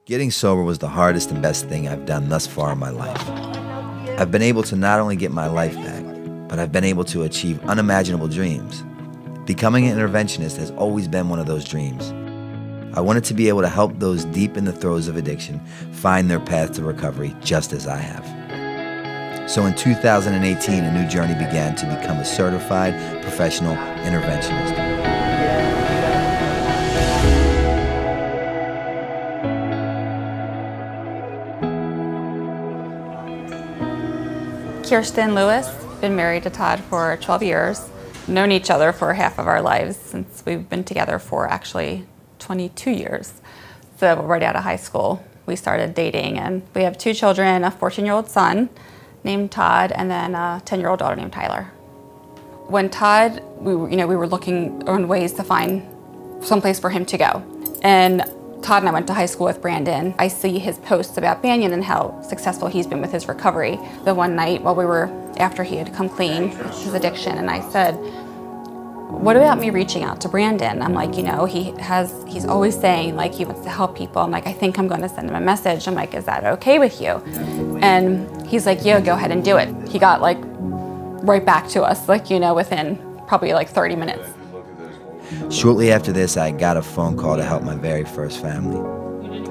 Getting sober was the hardest and best thing I've done thus far in my life. I've been able to not only get my life back, but I've been able to achieve unimaginable dreams. Becoming an interventionist has always been one of those dreams. I wanted to be able to help those deep in the throes of addiction find their path to recovery just as I have. So in 2018, a new journey began to become a certified professional interventionist. Kirsten Lewis, been married to Todd for 12 years. Known each other for half of our lives since we've been together for actually 22 years. So right out of high school, we started dating, and we have 2 children, a 14-year-old son named Todd, and then a 10-year-old daughter named Tyler. When Todd, we were looking on ways to find someplace for him to go. And Todd and I went to high school with Brandon. I see his posts about Banyan and how successful he's been with his recovery. The one night while we were, after he had come clean with his addiction, and I said, what about me reaching out to Brandon? I'm like, he's always saying like he wants to help people. I'm like, I think I'm gonna send him a message. I'm like, is that okay with you? And he's like, yeah, go ahead and do it. He got like right back to us, like, within probably like 30 minutes. Shortly after this, I got a phone call to help my very first family,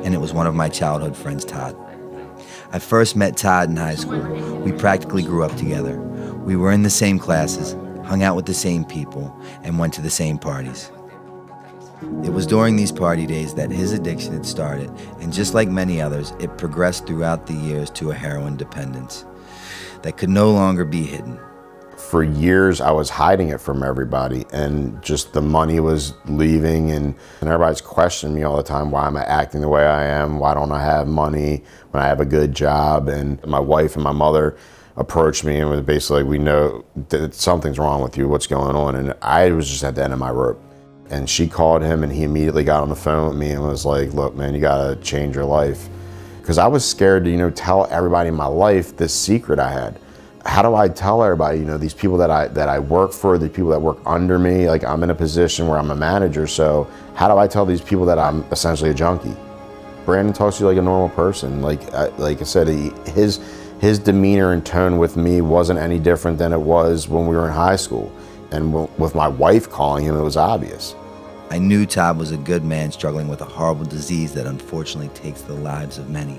and it was one of my childhood friends, Todd. I first met Todd in high school. We practically grew up together. We were in the same classes, hung out with the same people, and went to the same parties. It was during these party days that his addiction had started, and just like many others, it progressed throughout the years to a heroin dependence that could no longer be hidden. For years, I was hiding it from everybody, and just the money was leaving, and everybody's questioning me all the time, why am I acting the way I am? Why don't I have money when I have a good job? And my wife and my mother approached me and was basically like, we know that something's wrong with you, what's going on? And I was just at the end of my rope. And she called him, and he immediately got on the phone with me and was like, look, man, you gotta change your life. Because I was scared to, tell everybody in my life this secret I had. How do I tell everybody, these people that I work for, the people that work under me, like I'm in a position where I'm a manager, so how do I tell these people that I'm essentially a junkie? Brandon talks to you like a normal person. Like I said, his demeanor and tone with me wasn't any different than it was when we were in high school. And with my wife calling him, it was obvious. I knew Todd was a good man struggling with a horrible disease that unfortunately takes the lives of many.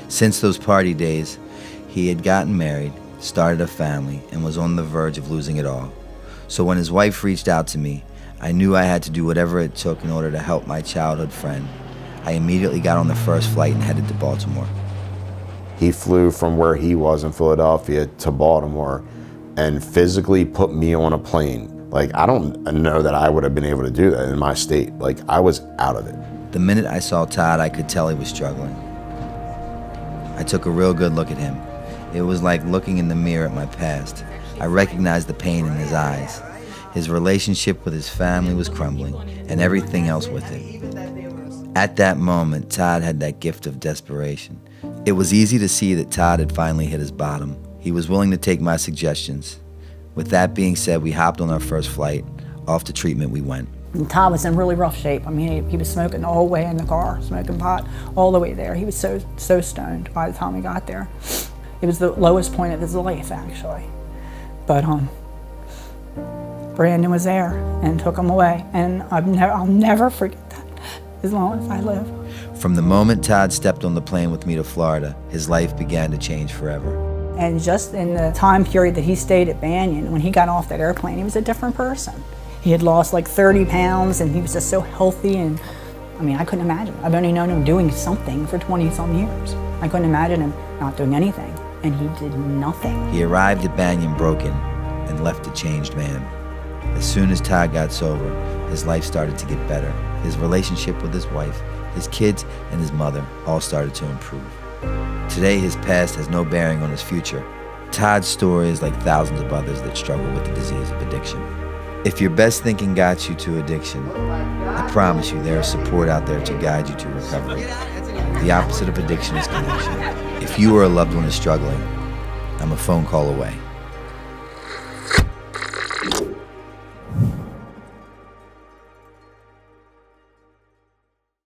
Since those party days, he had gotten married, started a family, and was on the verge of losing it all. So when his wife reached out to me, I knew I had to do whatever it took in order to help my childhood friend. I immediately got on the first flight and headed to Baltimore. He flew from where he was in Philadelphia to Baltimore and physically put me on a plane. Like, I don't know that I would have been able to do that in my state. Like, I was out of it. The minute I saw Todd, I could tell he was struggling. I took a real good look at him. It was like looking in the mirror at my past. I recognized the pain in his eyes. His relationship with his family was crumbling, and everything else with it. At that moment, Todd had that gift of desperation. It was easy to see that Todd had finally hit his bottom. He was willing to take my suggestions. With that being said, we hopped on our first flight. Off to treatment we went. And Todd was in really rough shape. I mean, he was smoking the whole way in the car, smoking pot all the way there. He was so stoned by the time we got there. It was the lowest point of his life, actually. But Brandon was there and took him away, and I'll never forget that as long as I live. From the moment Todd stepped on the plane with me to Florida, his life began to change forever. And just in the time period that he stayed at Banyan, when he got off that airplane, he was a different person. He had lost like 30 pounds, and he was just so healthy, and I mean, I couldn't imagine. I've only known him doing something for 20-some years. I couldn't imagine him not doing anything. And he did nothing. He arrived at Banyan broken and left a changed man. As soon as Todd got sober, his life started to get better. His relationship with his wife, his kids, and his mother all started to improve. Today, his past has no bearing on his future. Todd's story is like thousands of others that struggle with the disease of addiction. If your best thinking got you to addiction, I promise you there is support out there to guide you to recovery. The opposite of addiction is connection. If you or a loved one is struggling, I'm a phone call away.